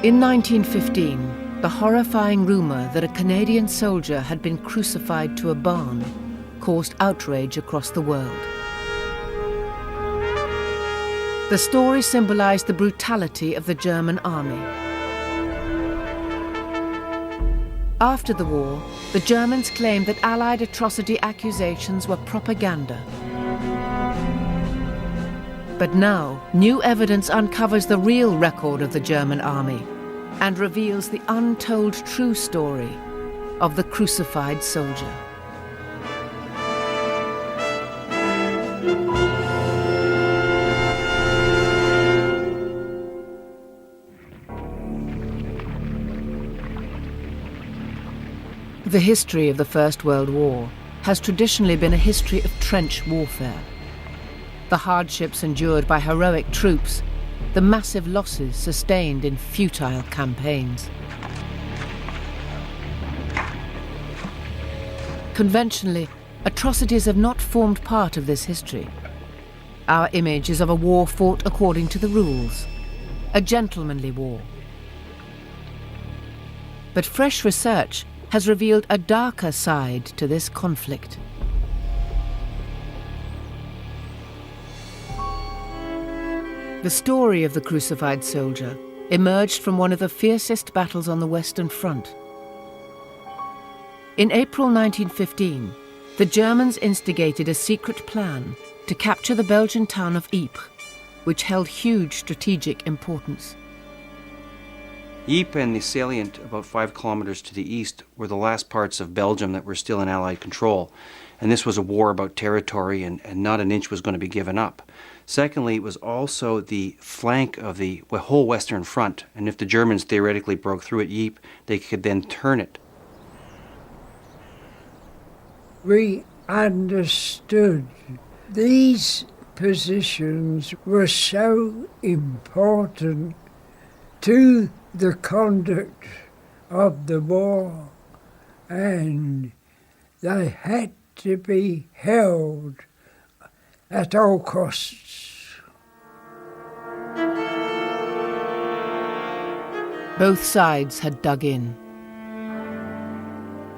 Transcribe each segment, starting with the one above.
In 1915, the horrifying rumour that a Canadian soldier had been crucified to a barn caused outrage across the world. The story symbolised the brutality of the German army. After the war, the Germans claimed that Allied atrocity accusations were propaganda. But now, new evidence uncovers the real record of the German army and reveals the untold true story of the crucified soldier. The history of the First World War has traditionally been a history of trench warfare. The hardships endured by heroic troops, the massive losses sustained in futile campaigns. Conventionally, atrocities have not formed part of this history. Our image is of a war fought according to the rules, a gentlemanly war. But fresh research has revealed a darker side to this conflict. The story of the crucified soldier emerged from one of the fiercest battles on the Western Front. In April 1915, the Germans instigated a secret plan to capture the Belgian town of Ypres, which held huge strategic importance. Ypres and the salient about 5 kilometers to the east were the last parts of Belgium that were still in Allied control. And this was a war about territory, and not an inch was going to be given up. Secondly, it was also the flank of the whole Western Front, and if the Germans theoretically broke through at Ypres, they could then turn it. We understood these positions were so important to the conduct of the war, and they had to be held at all costs. Both sides had dug in.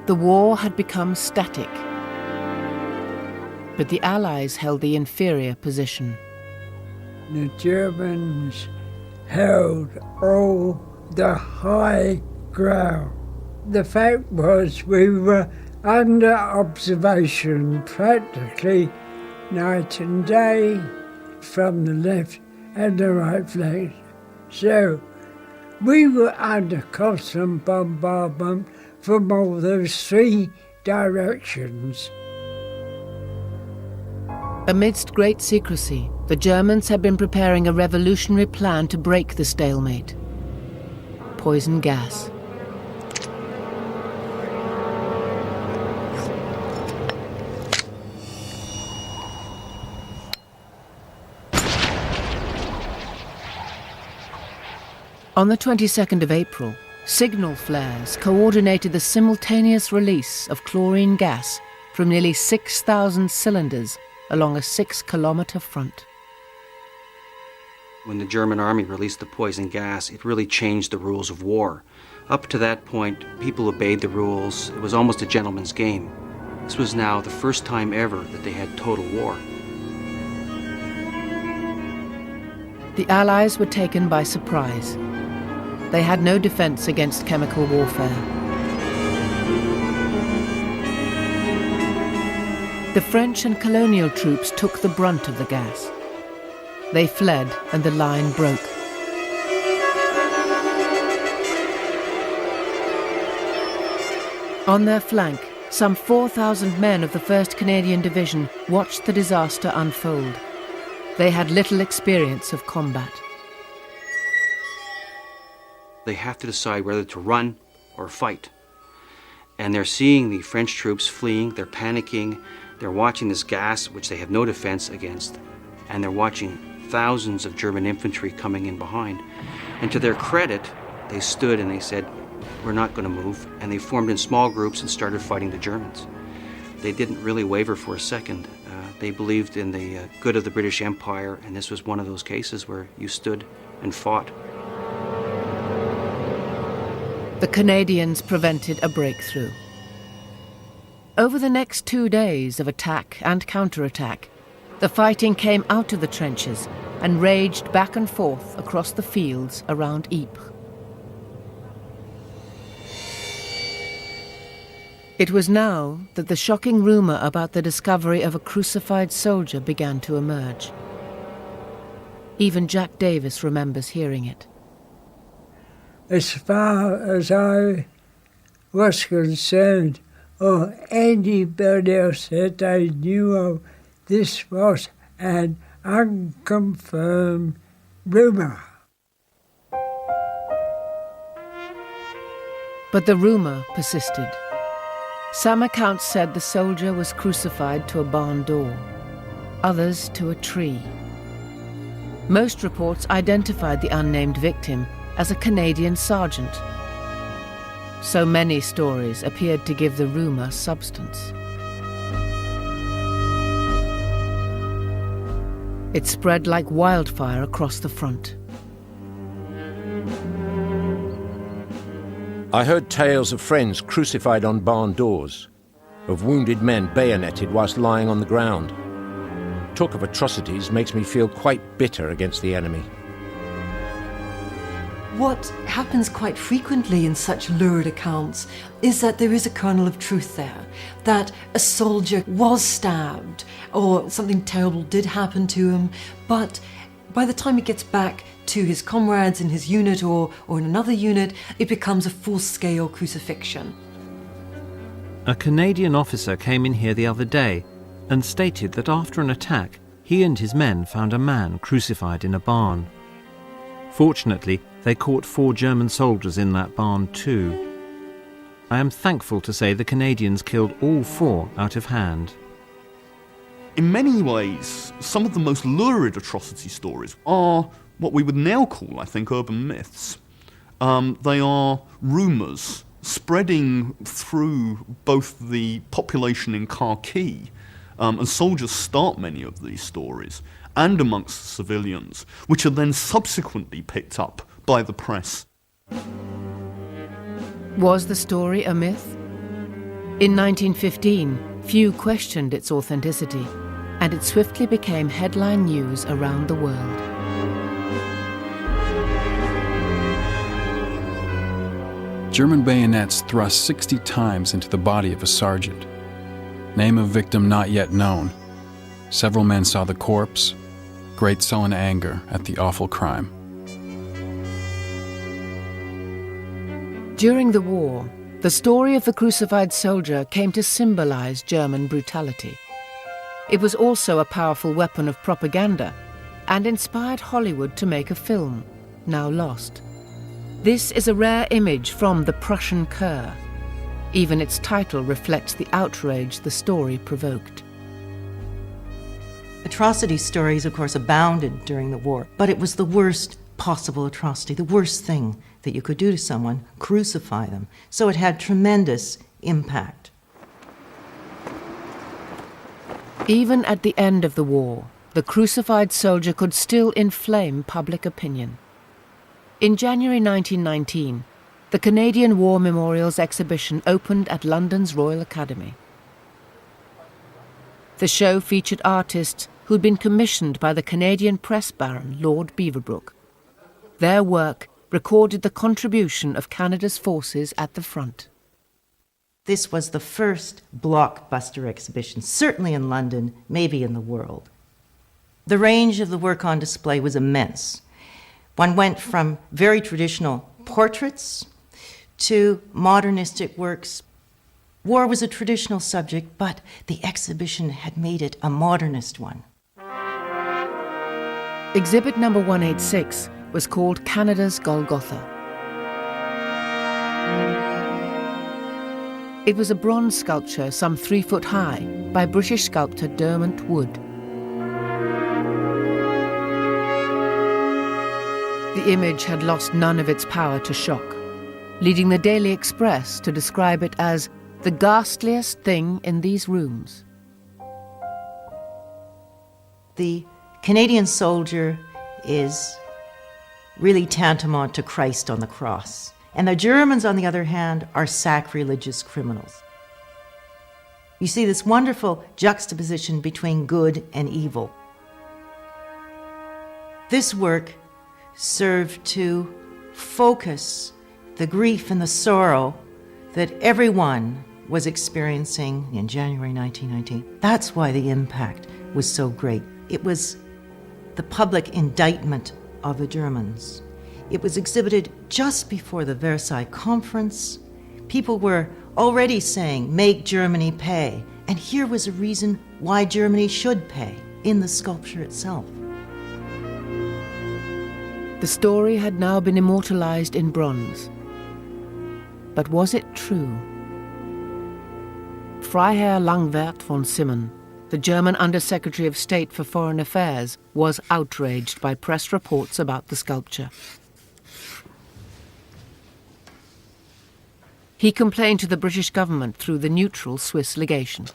The war had become static, but the Allies held the inferior position. The Germans held all the high ground. The fact was we were under observation practically night and day from the left and the right flank. So we were under constant bombardment from all those 3 directions. Amidst great secrecy, the Germans had been preparing a revolutionary plan to break the stalemate. Poison gas. On the 22nd of April, signal flares coordinated the simultaneous release of chlorine gas from nearly 6,000 cylinders along a 6-kilometre front. When the German army released the poison gas, it really changed the rules of war. Up to that point, people obeyed the rules. It was almost a gentleman's game. This was now the first time ever that they had total war. The Allies were taken by surprise. They had no defence against chemical warfare. The French and colonial troops took the brunt of the gas. They fled and the line broke. On their flank, some 4,000 men of the 1st Canadian Division watched the disaster unfold. They had little experience of combat. They have to decide whether to run or fight. And they're seeing the French troops fleeing, they're panicking, they're watching this gas, which they have no defense against, and they're watching thousands of German infantry coming in behind. And to their credit, they stood and they said, we're not going to move, and they formed in small groups and started fighting the Germans. They didn't really waver for a second. They believed in the good of the British Empire, and this was one of those cases where you stood and fought. the Canadians prevented a breakthrough. Over the next 2 days of attack and counterattack, the fighting came out of the trenches and raged back and forth across the fields around Ypres. It was now that the shocking rumour about the discovery of a crucified soldier began to emerge. Even Jack Davis remembers hearing it. As far as I was concerned, or anybody else that I knew of, this was an unconfirmed rumour. But the rumour persisted. Some accounts said the soldier was crucified to a barn door, others to a tree. Most reports identified the unnamed victim as a Canadian sergeant. So many stories appeared to give the rumour substance. It spread like wildfire across the front. I heard tales of friends crucified on barn doors, of wounded men bayoneted whilst lying on the ground. Talk of atrocities makes me feel quite bitter against the enemy. What happens quite frequently in such lurid accounts is that there is a kernel of truth there, that a soldier was stabbed or something terrible did happen to him, but by the time he gets back to his comrades in his unit or in another unit, it becomes a full-scale crucifixion. A Canadian officer came in here the other day and stated that after an attack, he and his men found a man crucified in a barn. Fortunately, they caught 4 German soldiers in that barn too. I am thankful to say the Canadians killed all 4 out of hand. In many ways, some of the most lurid atrocity stories are what we would now call, I think, urban myths. They are rumours spreading through both the population in Kharkiv, and soldiers start many of these stories, and amongst civilians, which are then subsequently picked up by the press. Was the story a myth? In 1915, few questioned its authenticity, and it swiftly became headline news around the world. German bayonets thrust 60 times into the body of a sergeant. Name of victim not yet known. Several men saw the corpse. Great sullen anger at the awful crime. During the war, the story of the crucified soldier came to symbolize German brutality. It was also a powerful weapon of propaganda and inspired Hollywood to make a film, now lost. This is a rare image from the Prussian Cur. Even its title reflects the outrage the story provoked. Atrocity stories, of course, abounded during the war, but it was the worst possible atrocity, the worst thing that you could do to someone, crucify them. So it had tremendous impact. Even at the end of the war, the crucified soldier could still inflame public opinion. In January 1919, the Canadian War Memorials exhibition opened at London's Royal Academy. The show featured artists who'd been commissioned by the Canadian press baron, Lord Beaverbrook. Their work recorded the contribution of Canada's forces at the front. This was the first blockbuster exhibition, certainly in London, maybe in the world. The range of the work on display was immense. One went from very traditional portraits to modernistic works. War was a traditional subject, but the exhibition had made it a modernist one. Exhibit number 186 was called Canada's Golgotha. It was a bronze sculpture some 3 foot high by British sculptor Dermot Wood. The image had lost none of its power to shock, leading the Daily Express to describe it as the ghastliest thing in these rooms. The Canadian soldier is really tantamount to Christ on the cross. And the Germans, on the other hand, are sacrilegious criminals. You see this wonderful juxtaposition between good and evil. This work served to focus the grief and the sorrow that everyone was experiencing in January 1919. That's why the impact was so great. It was the public indictment of the Germans. It was exhibited just before the Versailles Conference. People were already saying, make Germany pay. And here was a reason why Germany should pay in the sculpture itself. The story had now been immortalized in bronze. But was it true? Freiherr Langwert von Simmern, the German Under-Secretary of State for Foreign Affairs, was outraged by press reports about the sculpture. He complained to the British government through the neutral Swiss legation.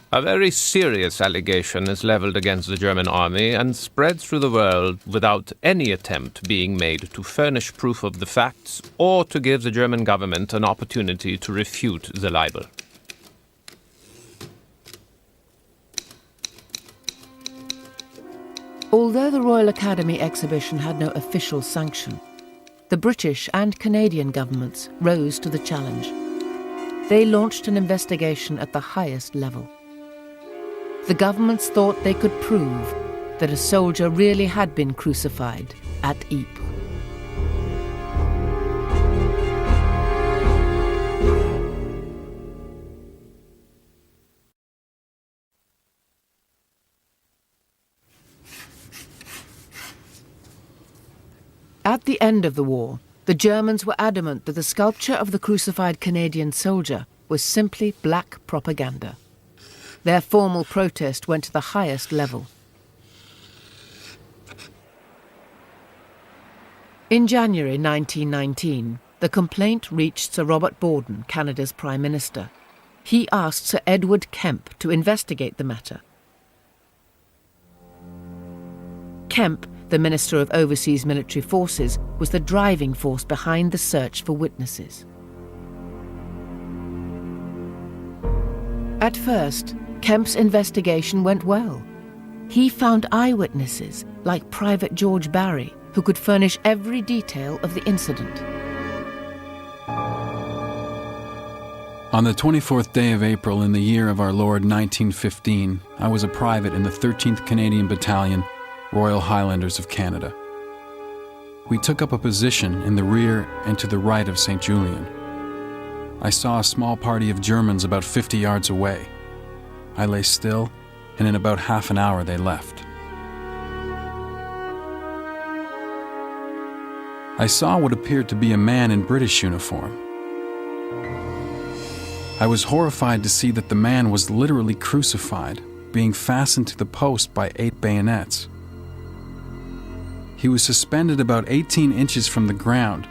A very serious allegation is levelled against the German army and spread through the world without any attempt being made to furnish proof of the facts or to give the German government an opportunity to refute the libel. Although the Royal Academy exhibition had no official sanction, the British and Canadian governments rose to the challenge. They launched an investigation at the highest level. The governments thought they could prove that a soldier really had been crucified at Ypres. At the end of the war, the Germans were adamant that the sculpture of the crucified Canadian soldier was simply black propaganda. Their formal protest went to the highest level. In January 1919, the complaint reached Sir Robert Borden, Canada's Prime Minister. He asked Sir Edward Kemp to investigate the matter. Kemp, the Minister of Overseas Military Forces, was the driving force behind the search for witnesses. At first, Kemp's investigation went well. He found eyewitnesses like Private George Barry, who could furnish every detail of the incident. On the 24th day of April in the year of our Lord 1915, I was a private in the 13th Canadian Battalion, Royal Highlanders of Canada. We took up a position in the rear and to the right of St Julien. I saw a small party of Germans about 50 yards away. I lay still, and in about half an hour they left. I saw what appeared to be a man in British uniform. I was horrified to see that the man was literally crucified, being fastened to the post by 8 bayonets. He was suspended about 18 inches from the ground,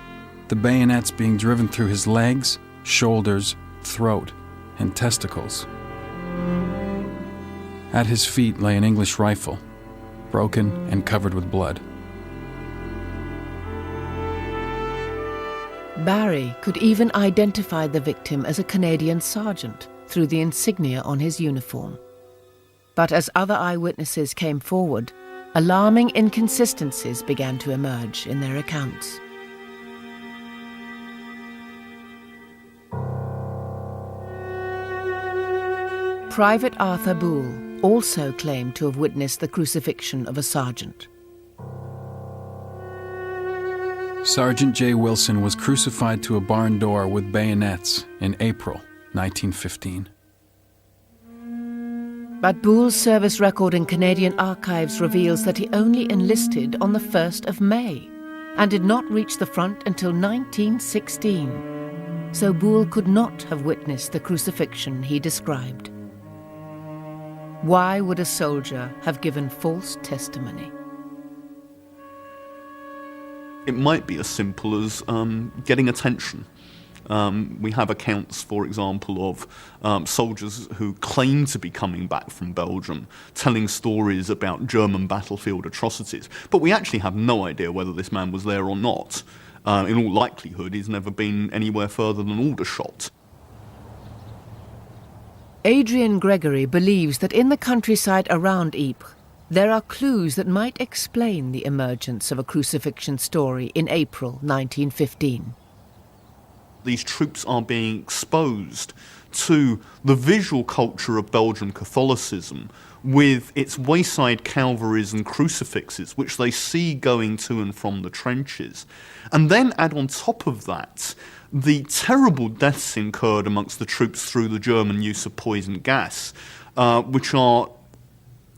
the bayonets being driven through his legs, shoulders, throat, and testicles. At his feet lay an English rifle, broken and covered with blood. Barry could even identify the victim as a Canadian sergeant through the insignia on his uniform. But as other eyewitnesses came forward, alarming inconsistencies began to emerge in their accounts. Private Arthur Boole also claimed to have witnessed the crucifixion of a sergeant. Sergeant J. Wilson was crucified to a barn door with bayonets in April 1915. But Boole's service record in Canadian archives reveals that he only enlisted on the 1st of May and did not reach the front until 1916. So Boole could not have witnessed the crucifixion he described. Why would a soldier have given false testimony? It might be as simple as getting attention. We have accounts, for example, of soldiers who claim to be coming back from Belgium, telling stories about German battlefield atrocities. But we actually have no idea whether this man was there or not. In all likelihood, he's never been anywhere further than Aldershot. Adrian Gregory believes that in the countryside around Ypres, there are clues that might explain the emergence of a crucifixion story in April 1915. These troops are being exposed to the visual culture of Belgian Catholicism with its wayside calvaries and crucifixes, which they see going to and from the trenches. And then add on top of that the terrible deaths incurred amongst the troops through the German use of poison gas, which are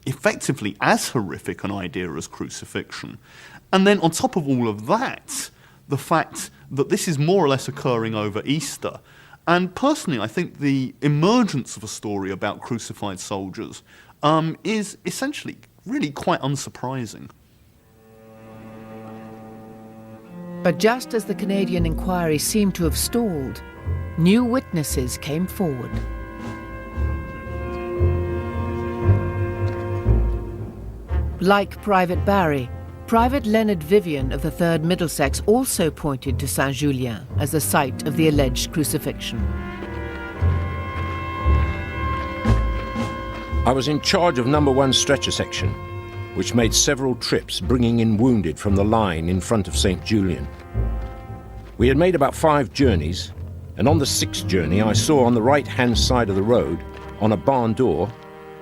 effectively as horrific an idea as crucifixion. And then on top of all of that, the fact that this is more or less occurring over Easter. And personally, I think the emergence of a story about crucified soldiers is essentially really quite unsurprising. But just as the Canadian inquiry seemed to have stalled, new witnesses came forward. Like Private Barry, Private Leonard Vivian of the 3rd Middlesex also pointed to St Julien as the site of the alleged crucifixion. I was in charge of number 1 stretcher section, which made several trips bringing in wounded from the line in front of St Julien. We had made about 5 journeys, and on the 6th journey I saw on the right-hand side of the road, on a barn door,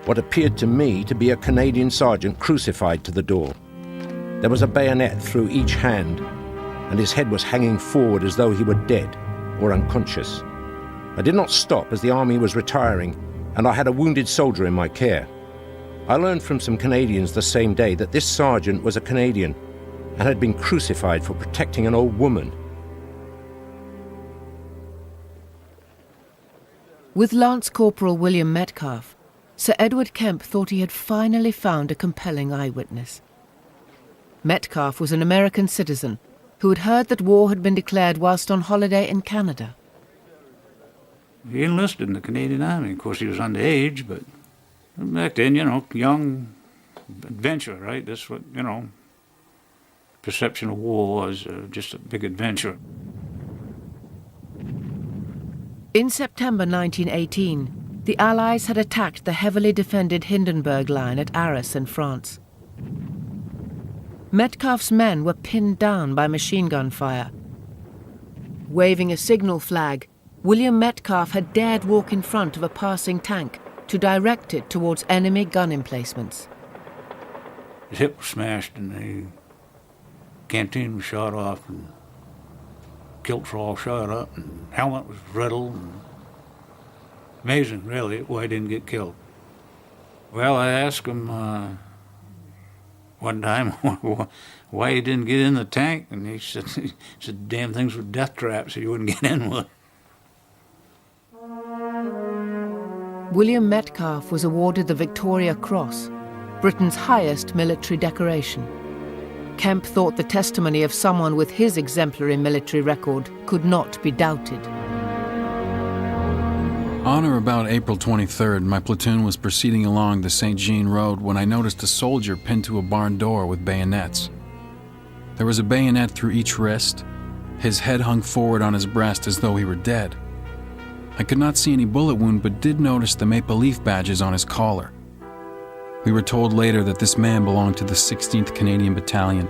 what appeared to me to be a Canadian sergeant crucified to the door. There was a bayonet through each hand, and his head was hanging forward as though he were dead or unconscious. I did not stop as the army was retiring, and I had a wounded soldier in my care. I learned from some Canadians the same day that this sergeant was a Canadian and had been crucified for protecting an old woman. With Lance Corporal William Metcalfe, Sir Edward Kemp thought he had finally found a compelling eyewitness. Metcalfe was an American citizen who had heard that war had been declared whilst on holiday in Canada. He enlisted in the Canadian Army. Of course, he was underage, but back then, young adventure, right? That's what, perception of war was just a big adventure. In September 1918, the Allies had attacked the heavily defended Hindenburg line at Arras in France. Metcalfe's men were pinned down by machine gun fire. Waving a signal flag, William Metcalfe had dared walk in front of a passing tank to direct it towards enemy gun emplacements. His hip was smashed and the canteen was shot off and kilts were all shot up and helmet was riddled. And amazing, really, why he didn't get killed. Well, I asked him one time why he didn't get in the tank, and he said damn things were death traps so you wouldn't get in with. William Metcalfe was awarded the Victoria Cross, Britain's highest military decoration. Kemp thought the testimony of someone with his exemplary military record could not be doubted. On or about April 23rd, my platoon was proceeding along the St. Jean Road when I noticed a soldier pinned to a barn door with bayonets. There was a bayonet through each wrist. His head hung forward on his breast as though he were dead. I could not see any bullet wound, but did notice the maple leaf badges on his collar. We were told later that this man belonged to the 16th Canadian Battalion.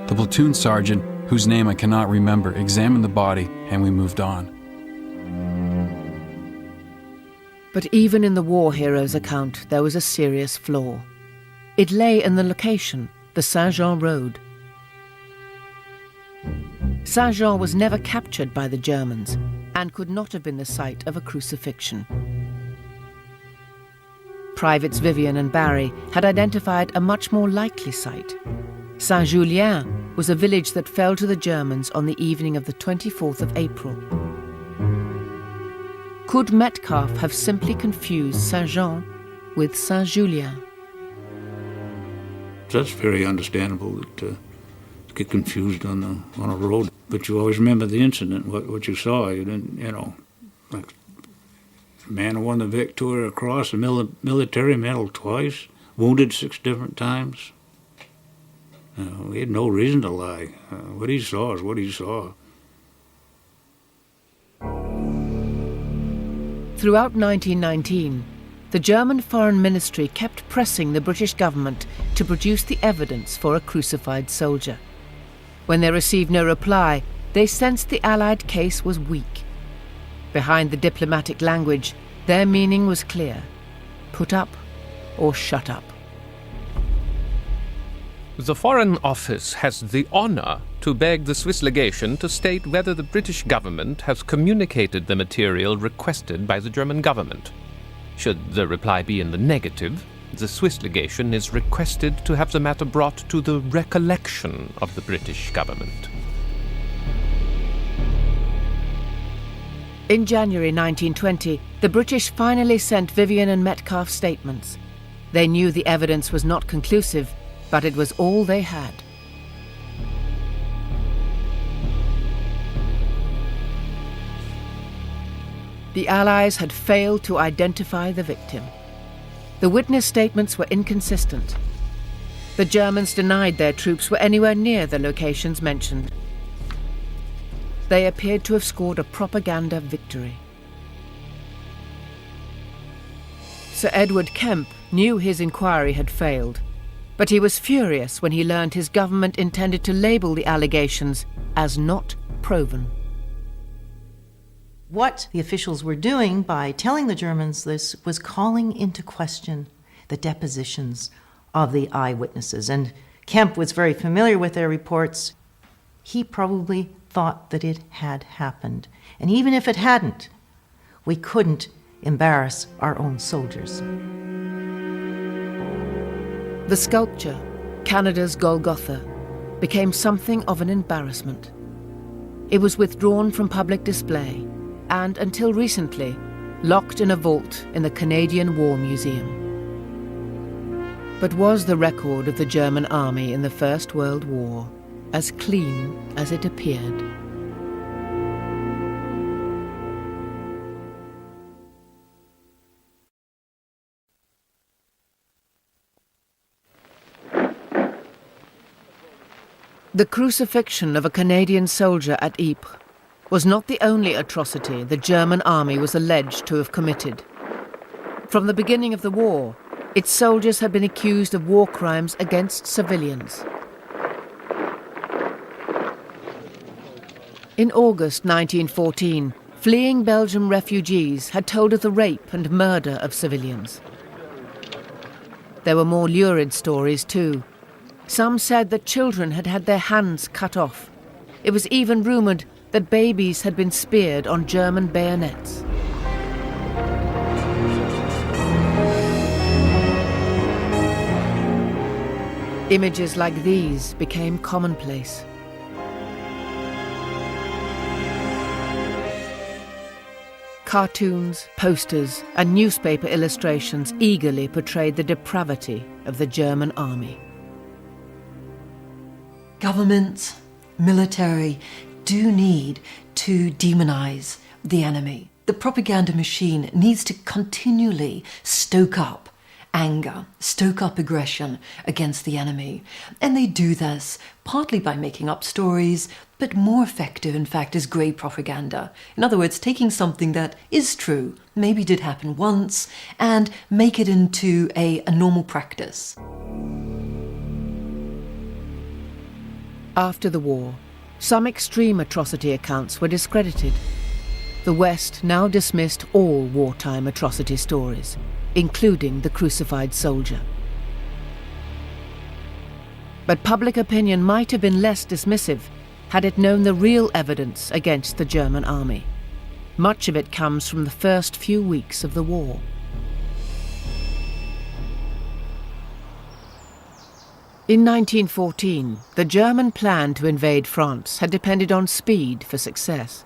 The platoon sergeant, whose name I cannot remember, examined the body and we moved on. But even in the war hero's account, there was a serious flaw. It lay in the location, the Saint-Jean Road. Saint-Jean was never captured by the Germans and could not have been the site of a crucifixion. Privates Vivian and Barry had identified a much more likely site. St Julien was a village that fell to the Germans on the evening of the 24th of April. Could Metcalfe have simply confused Saint-Jean with St Julien? That's very understandable to get confused on a road. But you always remember the incident, what you saw. You didn't, like the man who won the Victoria Cross, the military medal twice, wounded 6 different times. He had no reason to lie. What he saw is what he saw. Throughout 1919, the German Foreign Ministry kept pressing the British government to produce the evidence for a crucified soldier. When they received no reply, they sensed the Allied case was weak. Behind the diplomatic language, their meaning was clear: put up or shut up. The Foreign Office has the honor to beg the Swiss legation to state whether the British government has communicated the material requested by the German government. Should the reply be in the negative, the Swiss legation is requested to have the matter brought to the recollection of the British government. In January 1920, the British finally sent Vivian and Metcalfe statements. They knew the evidence was not conclusive, but it was all they had. The Allies had failed to identify the victim. The witness statements were inconsistent. The Germans denied their troops were anywhere near the locations mentioned. They appeared to have scored a propaganda victory. Sir Edward Kemp knew his inquiry had failed, but he was furious when he learned his government intended to label the allegations as not proven. What the officials were doing by telling the Germans this was calling into question the depositions of the eyewitnesses. And Kemp was very familiar with their reports. He probably thought that it had happened. And even if it hadn't, we couldn't embarrass our own soldiers. The sculpture, Canada's Golgotha, became something of an embarrassment. It was withdrawn from public display and, until recently, locked in a vault in the Canadian War Museum. But was the record of the German army in the First World War as clean as it appeared? The crucifixion of a Canadian soldier at Ypres was not the only atrocity the German army was alleged to have committed. From the beginning of the war, its soldiers had been accused of war crimes against civilians. In August 1914, fleeing Belgian refugees had told of the rape and murder of civilians. There were more lurid stories too. Some said that children had had their hands cut off. It was even rumoured that babies had been speared on German bayonets. Images like these became commonplace. Cartoons, posters, and newspaper illustrations eagerly portrayed the depravity of the German army. Governments, military, do need to demonize the enemy. The propaganda machine needs to continually stoke up anger, stoke up aggression against the enemy. And they do this partly by making up stories, but more effective, in fact, is grey propaganda. In other words, taking something that is true, maybe did happen once, and make it into a normal practice. After the war, some extreme atrocity accounts were discredited. The West now dismissed all wartime atrocity stories, including the crucified soldier. But public opinion might have been less dismissive had it known the real evidence against the German army. Much of it comes from the first few weeks of the war. In 1914, the German plan to invade France had depended on speed for success.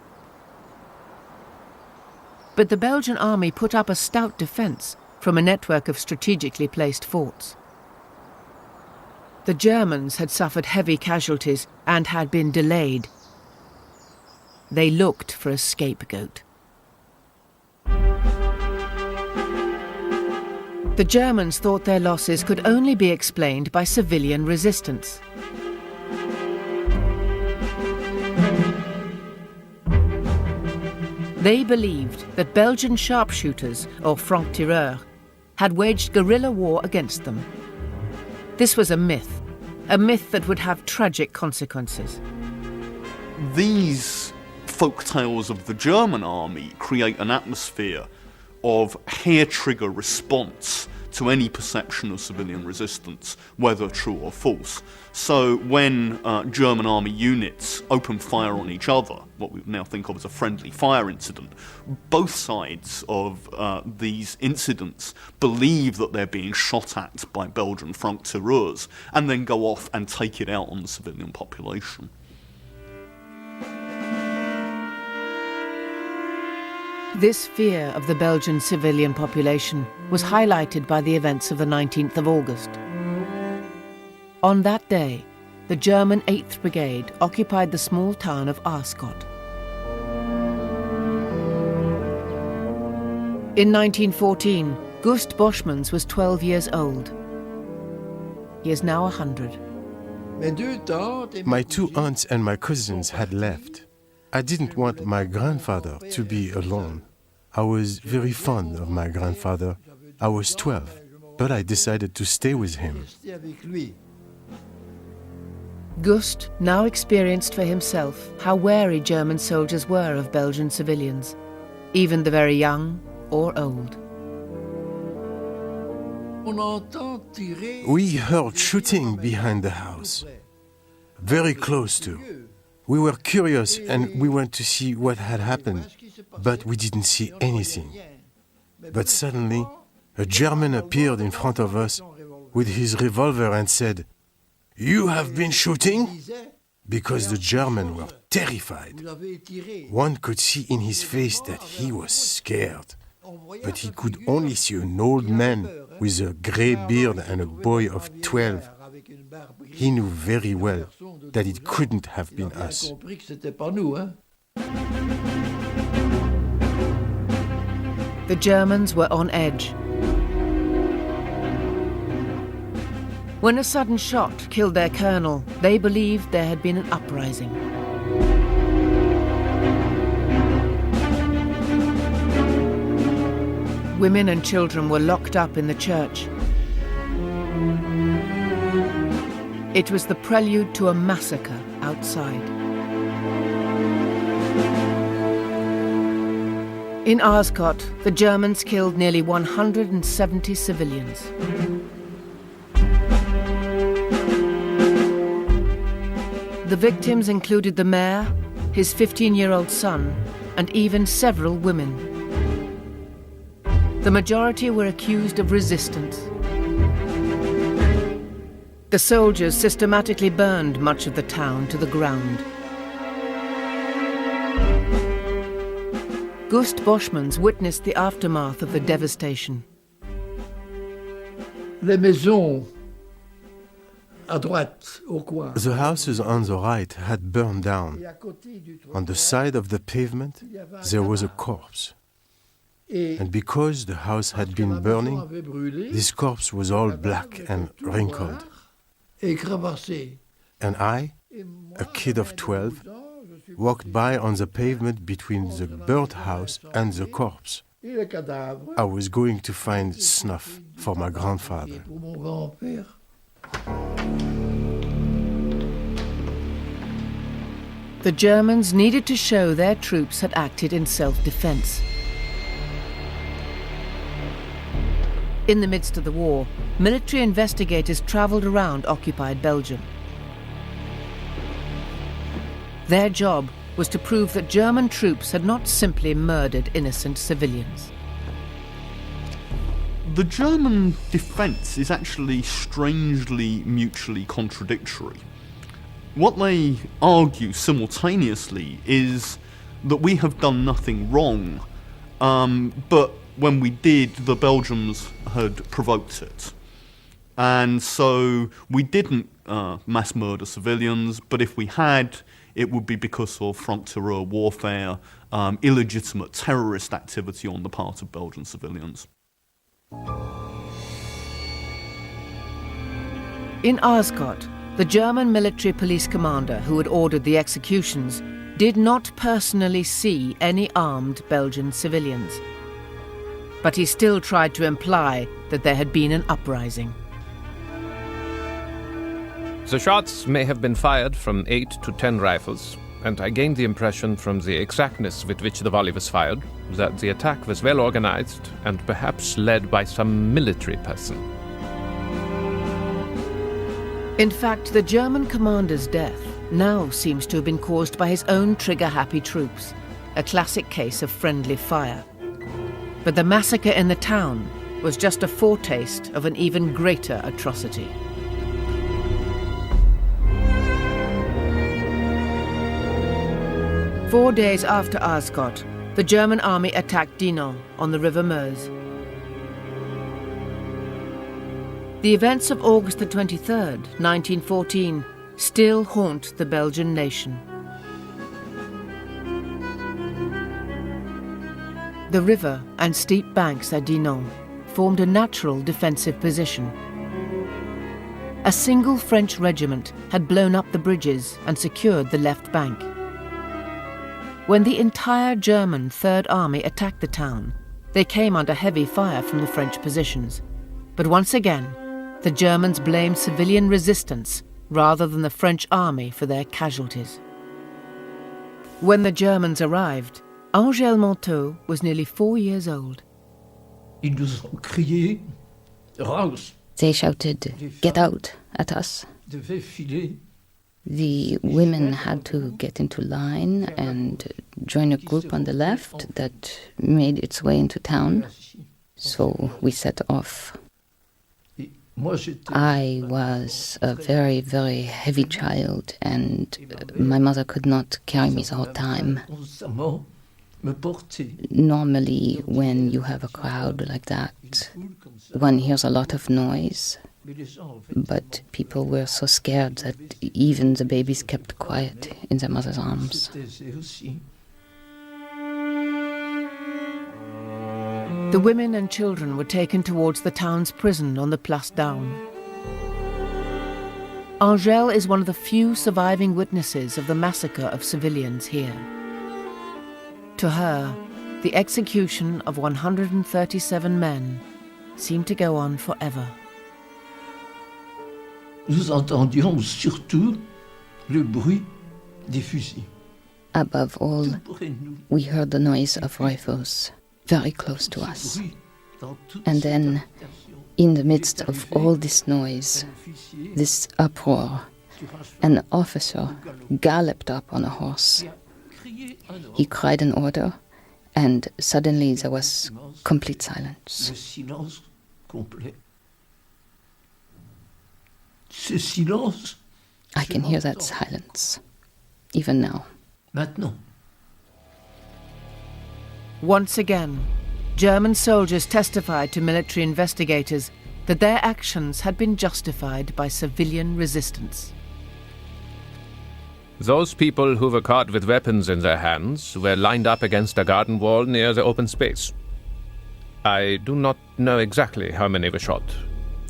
But the Belgian army put up a stout defence from a network of strategically placed forts. The Germans had suffered heavy casualties and had been delayed. They looked for a scapegoat. The Germans thought their losses could only be explained by civilian resistance. They believed that Belgian sharpshooters, or francs-tireurs, had waged guerrilla war against them. This was a myth that would have tragic consequences. These folk tales of the German army create an atmosphere of hair-trigger response to any perception of civilian resistance, whether true or false. So when German army units open fire on each other, what we now think of as a friendly fire incident, both sides of these incidents believe that they're being shot at by Belgian francs-tireurs and then go off and take it out on the civilian population. This fear of the Belgian civilian population was highlighted by the events of the 19th of August. On that day, the German 8th Brigade occupied the small town of Aarschot. In 1914, Gust Boschmans was 12 years old. He is now 100. My two aunts and my cousins had left. I didn't want my grandfather to be alone. I was very fond of my grandfather. I was 12, but I decided to stay with him. Gust now experienced for himself how wary German soldiers were of Belgian civilians, even the very young or old. We heard shooting behind the house, very close to. We were curious and we went to see what had happened, but we didn't see anything. But suddenly, a German appeared in front of us with his revolver and said, "You have been shooting?" Because the Germans were terrified. One could see in his face that he was scared, but he could only see an old man with a grey beard and a boy of 12. He knew very well that it couldn't have been us. The Germans were on edge. When a sudden shot killed their colonel, they believed there had been an uprising. Women and children were locked up in the church. It was the prelude to a massacre outside. In Aarschot, the Germans killed nearly 170 civilians. The victims included the mayor, his 15-year-old son, and even several women. The majority were accused of resistance. The soldiers systematically burned much of the town to the ground. Gust Boschmans witnessed the aftermath of the devastation. The houses on the right had burned down. On the side of the pavement, there was a corpse. And because the house had been burning, this corpse was all black and wrinkled. And I, a kid of 12, walked by on the pavement between the burnt house and the corpse. I was going to find snuff for my grandfather. The Germans needed to show their troops had acted in self-defense. In the midst of the war, military investigators traveled around occupied Belgium. Their job was to prove that German troops had not simply murdered innocent civilians. The German defence is actually strangely mutually contradictory. What they argue simultaneously is that we have done nothing wrong, but when we did, the Belgians had provoked it. And so we didn't mass murder civilians, but if we had, it would be because of franc-tireur warfare, illegitimate terrorist activity on the part of Belgian civilians. In Aarschot, the German military police commander who had ordered the executions did not personally see any armed Belgian civilians. But he still tried to imply that there had been an uprising. The shots may have been fired from 8 to 10 rifles, and I gained the impression from the exactness with which the volley was fired that the attack was well organized and perhaps led by some military person. In fact, the German commander's death now seems to have been caused by his own trigger-happy troops, a classic case of friendly fire. But the massacre in the town was just a foretaste of an even greater atrocity. Four days after Aarschot, the German army attacked Dinant on the River Meuse. The events of August the 23rd, 1914, still haunt the Belgian nation. The river and steep banks at Dinant formed a natural defensive position. A single French regiment had blown up the bridges and secured the left bank. When the entire German Third Army attacked the town, they came under heavy fire from the French positions. But once again, the Germans blamed civilian resistance rather than the French army for their casualties. When the Germans arrived, Angèle Monteau was nearly 4 years old. They shouted, "Get out," at us. The women had to get into line and join a group on the left that made its way into town. So we set off. I was a very, very heavy child, and my mother could not carry me the whole time. Normally, when you have a crowd like that, one hears a lot of noise, but people were so scared that even the babies kept quiet in their mother's arms. The women and children were taken towards the town's prison on the Place d'Armes. Angèle is one of the few surviving witnesses of the massacre of civilians here. To her, the execution of 137 men seemed to go on forever. Nous entendions surtout le bruit des fusils. Above all, we heard the noise of rifles very close to us. And then, in the midst of all this noise, this uproar, an officer galloped up on a horse. He cried an order, and suddenly there was complete silence. I can hear that silence, even now. Once again, German soldiers testified to military investigators that their actions had been justified by civilian resistance. Those people who were caught with weapons in their hands were lined up against a garden wall near the open space. I do not know exactly how many were shot.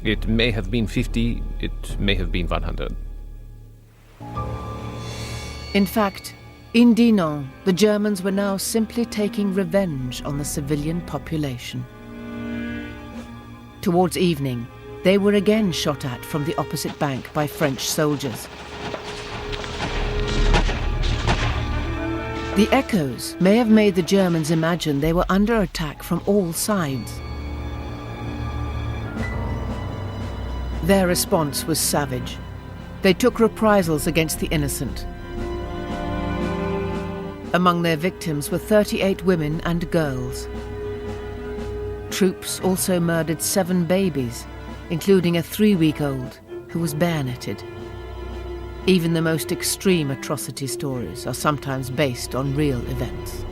It may have been 50, it may have been 100. In fact, in Dinant, the Germans were now simply taking revenge on the civilian population. Towards evening, they were again shot at from the opposite bank by French soldiers. The echoes may have made the Germans imagine they were under attack from all sides. Their response was savage. They took reprisals against the innocent. Among their victims were 38 women and girls. Troops also murdered 7 babies, including a 3-week-old who was bayoneted. Even the most extreme atrocity stories are sometimes based on real events.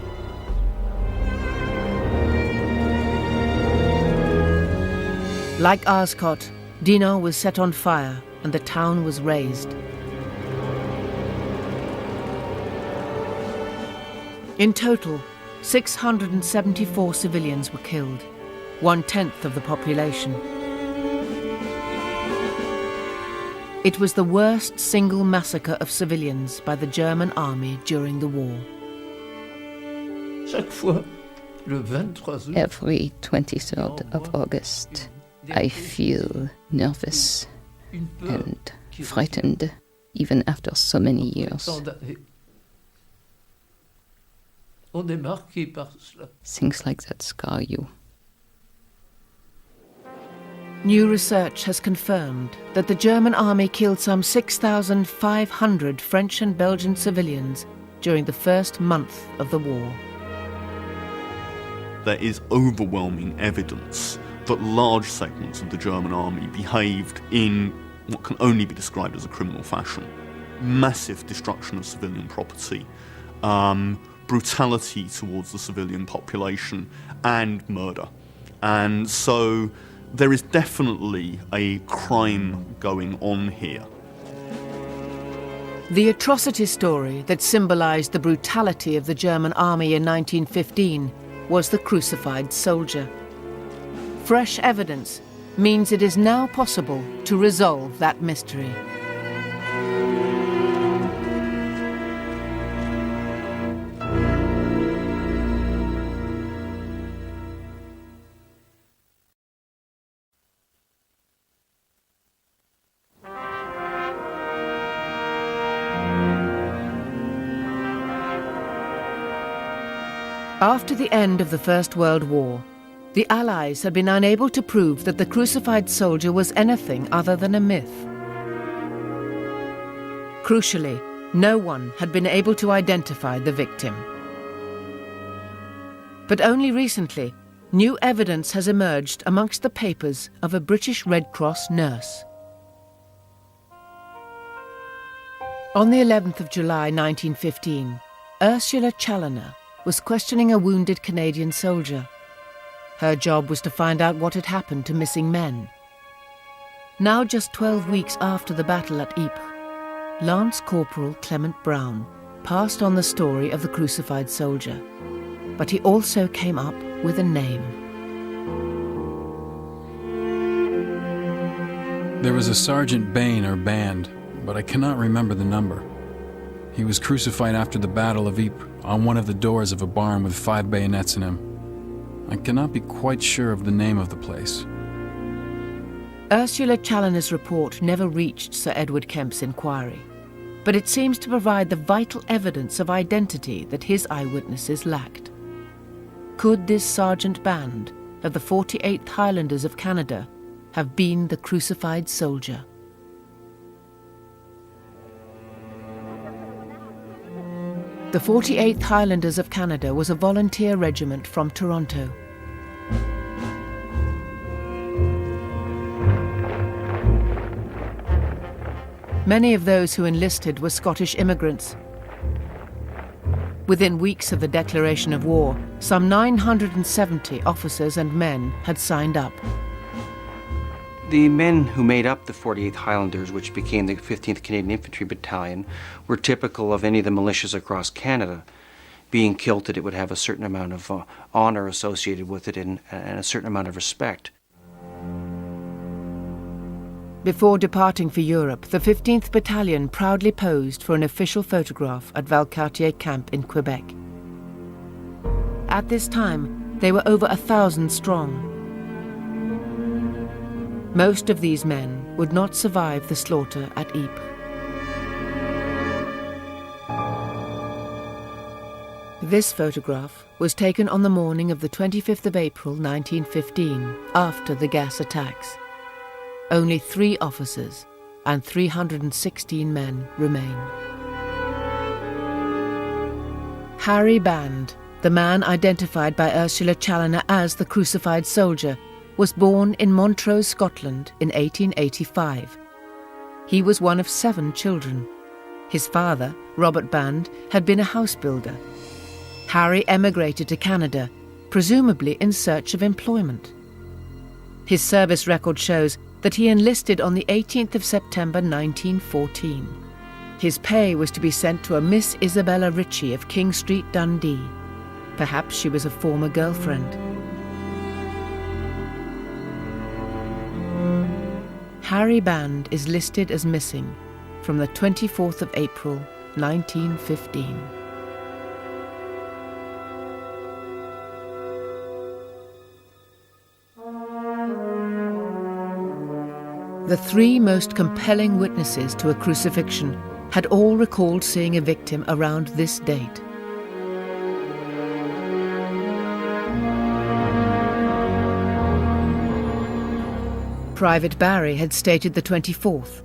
Like Aarschot, Dinant was set on fire and the town was razed. In total, 674 civilians were killed, 1/10 of the population. It was the worst single massacre of civilians by the German army during the war. Every 23rd of August, I feel nervous and frightened, even after so many years. Things like that scar you. New research has confirmed that the German army killed some 6,500 French and Belgian civilians during the first month of the war. There is overwhelming evidence that large segments of the German army behaved in what can only be described as a criminal fashion. Massive destruction of civilian property, brutality towards the civilian population, and murder. And so there is definitely a crime going on here. The atrocity story that symbolised the brutality of the German army in 1915 was the crucified soldier. Fresh evidence means it is now possible to resolve that mystery. After the end of the First World War, the Allies had been unable to prove that the crucified soldier was anything other than a myth. Crucially, no one had been able to identify the victim. But only recently, new evidence has emerged amongst the papers of a British Red Cross nurse. On the 11th of July 1915, Ursula Challoner was questioning a wounded Canadian soldier. Her job was to find out what had happened to missing men. Now just 12 weeks after the battle at Ypres, Lance Corporal Clement Brown passed on the story of the crucified soldier, but he also came up with a name. There was a Sergeant Bain or Band, but I cannot remember the number. He was crucified after the Battle of Ypres on one of the doors of a barn with 5 bayonets in him. I cannot be quite sure of the name of the place. Ursula Challoner's report never reached Sir Edward Kemp's inquiry, but it seems to provide the vital evidence of identity that his eyewitnesses lacked. Could this Sergeant Band of the 48th Highlanders of Canada have been the crucified soldier? The 48th Highlanders of Canada was a volunteer regiment from Toronto. Many of those who enlisted were Scottish immigrants. Within weeks of the declaration of war, some 970 officers and men had signed up. The men who made up the 48th Highlanders, which became the 15th Canadian Infantry Battalion, were typical of any of the militias across Canada. Being kilted, it would have a certain amount of honour associated with it and a certain amount of respect. Before departing for Europe, the 15th Battalion proudly posed for an official photograph at Valcartier Camp in Quebec. At this time, they were over 1,000 strong. Most of these men would not survive the slaughter at Ypres. This photograph was taken on the morning of the 25th of April 1915, after the gas attacks. Only 3 officers and 316 men remain. Harry Band, the man identified by Ursula Challoner as the crucified soldier, was born in Montrose, Scotland in 1885. He was one of 7 children. His father, Robert Band, had been a house builder. Harry emigrated to Canada, presumably in search of employment. His service record shows that he enlisted on the 18th of September 1914. His pay was to be sent to a Miss Isabella Ritchie of King Street, Dundee. Perhaps she was a former girlfriend. Harry Band is listed as missing from the 24th of April, 1915. The three most compelling witnesses to a crucifixion had all recalled seeing a victim around this date. Private Barry had stated the 24th,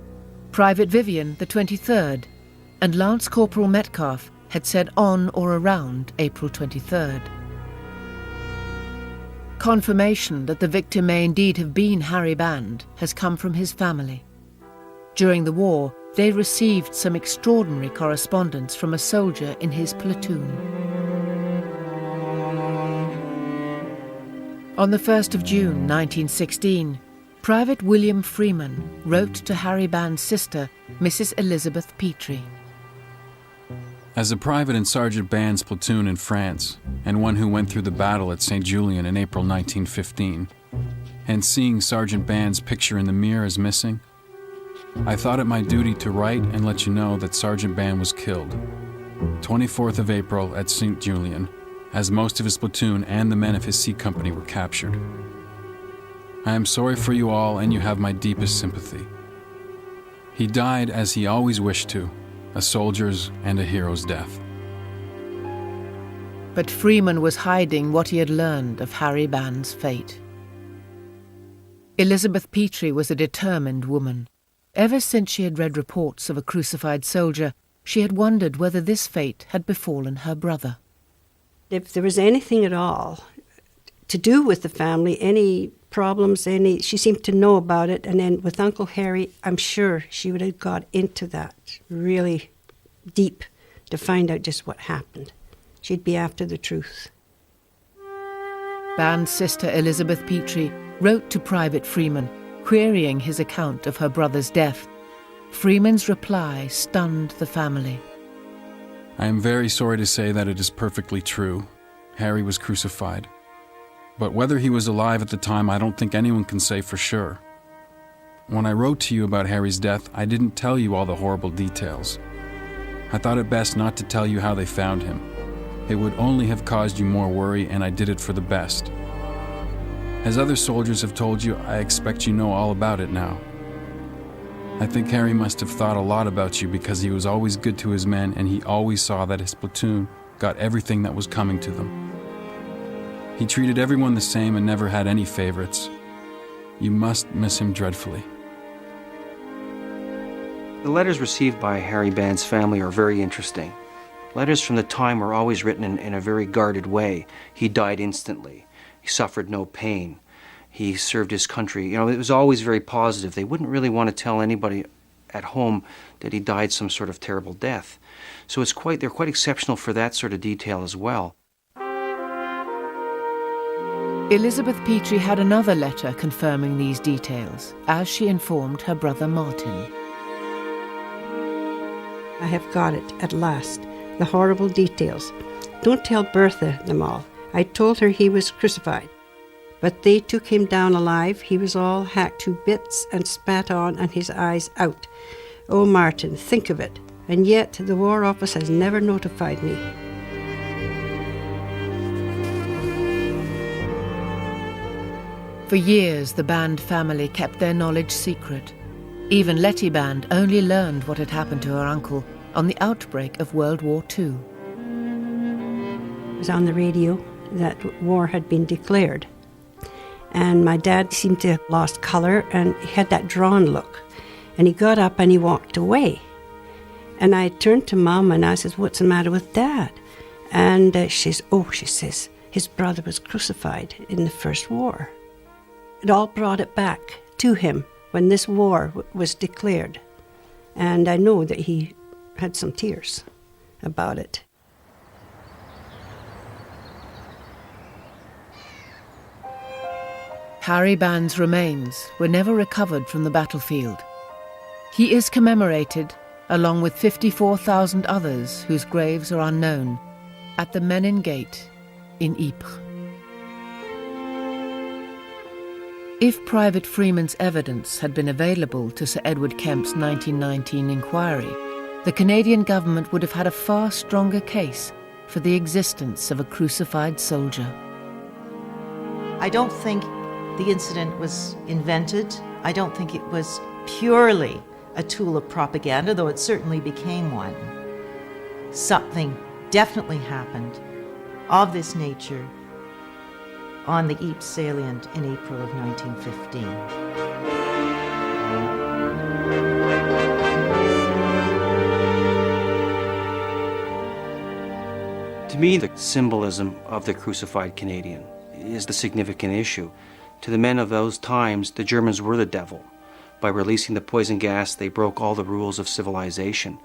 Private Vivian the 23rd, and Lance Corporal Metcalf had said on or around April 23rd. Confirmation that the victim may indeed have been Harry Band has come from his family. During the war, they received some extraordinary correspondence from a soldier in his platoon. On the 1st of June 1916, Private William Freeman wrote to Harry Band's sister, Mrs. Elizabeth Petrie. As a private in Sergeant Band's platoon in France, and one who went through the battle at St Julien in April 1915, and seeing Sergeant Band's picture in the mirror as missing, I thought it my duty to write and let you know that Sergeant Band was killed, 24th of April at St Julien, as most of his platoon and the men of his C Company were captured. I am sorry for you all, and you have my deepest sympathy. He died as he always wished to, a soldier's and a hero's death. But Freeman was hiding what he had learned of Harry Band's fate. Elizabeth Petrie was a determined woman. Ever since she had read reports of a crucified soldier, she had wondered whether this fate had befallen her brother. If there was anything at all to do with the family, any problems, she seemed to know about it. And then with Uncle Harry, I'm sure she would have got into that really deep to find out just what happened. She'd be after the truth. Band's sister Elizabeth Petrie wrote to Private Freeman, querying his account of her brother's death. Freeman's reply stunned the family. I am very sorry to say that it is perfectly true. Harry was crucified. But whether he was alive at the time, I don't think anyone can say for sure. When I wrote to you about Harry's death, I didn't tell you all the horrible details. I thought it best not to tell you how they found him. It would only have caused you more worry, and I did it for the best. As other soldiers have told you, I expect you know all about it now. I think Harry must have thought a lot about you because he was always good to his men, and he always saw that his platoon got everything that was coming to them. He treated everyone the same and never had any favorites. You must miss him dreadfully. The letters received by Harry Band's family are very interesting. Letters from the time were always written in a very guarded way. He died instantly. He suffered no pain. He served his country. It was always very positive. They wouldn't really want to tell anybody at home that he died some sort of terrible death. So they're quite exceptional for that sort of detail as well. Elizabeth Petrie had another letter confirming these details, as she informed her brother Martin. I have got it, at last, the horrible details. Don't tell Bertha them all. I told her he was crucified. But they took him down alive. He was all hacked to bits and spat on and his eyes out. Oh, Martin, think of it. And yet the War Office has never notified me. For years, the Band family kept their knowledge secret. Even Letty Band only learned what had happened to her uncle on the outbreak of World War II. It was on the radio that war had been declared. And my dad seemed to have lost colour, and he had that drawn look. And he got up and he walked away. And I turned to Mum and I said, "What's the matter with Dad?" And she says, his brother was crucified in the First War. It all brought it back to him when this war was declared. And I know that he had some tears about it. Harry Band's remains were never recovered from the battlefield. He is commemorated along with 54,000 others whose graves are unknown, at the Menin Gate in Ypres. If Private Freeman's evidence had been available to Sir Edward Kemp's 1919 inquiry, the Canadian government would have had a far stronger case for the existence of a crucified soldier. I don't think the incident was invented. I don't think it was purely a tool of propaganda, though it certainly became one. Something definitely happened of this nature on the Ypres salient in April of 1915. To me, the symbolism of the crucified Canadian is the significant issue. To the men of those times, the Germans were the devil. By releasing the poison gas, they broke all the rules of civilization.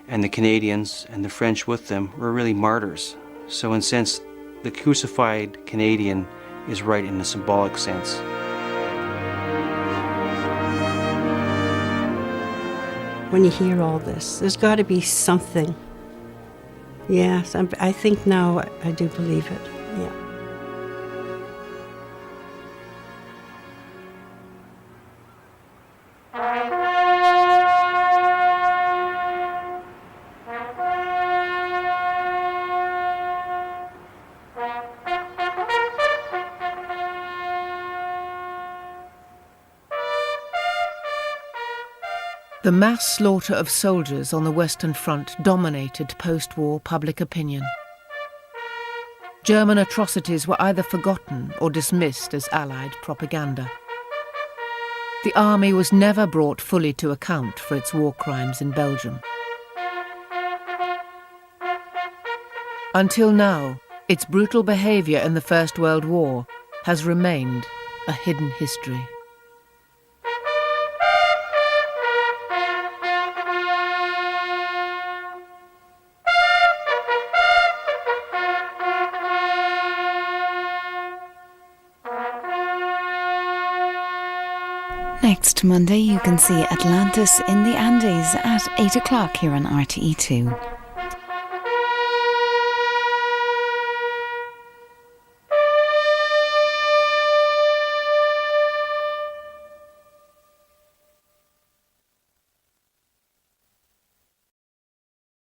And the Canadians, and the French with them, were really martyrs. So in a sense, the crucified Canadian is right in a symbolic sense. When you hear all this, there's got to be something. Yes, I think now I do believe it, yeah. The mass slaughter of soldiers on the Western Front dominated post-war public opinion. German atrocities were either forgotten or dismissed as Allied propaganda. The army was never brought fully to account for its war crimes in Belgium. Until now, its brutal behaviour in the First World War has remained a hidden history. Next Monday you can see Atlantis in the Andes at 8 o'clock here on RTE2.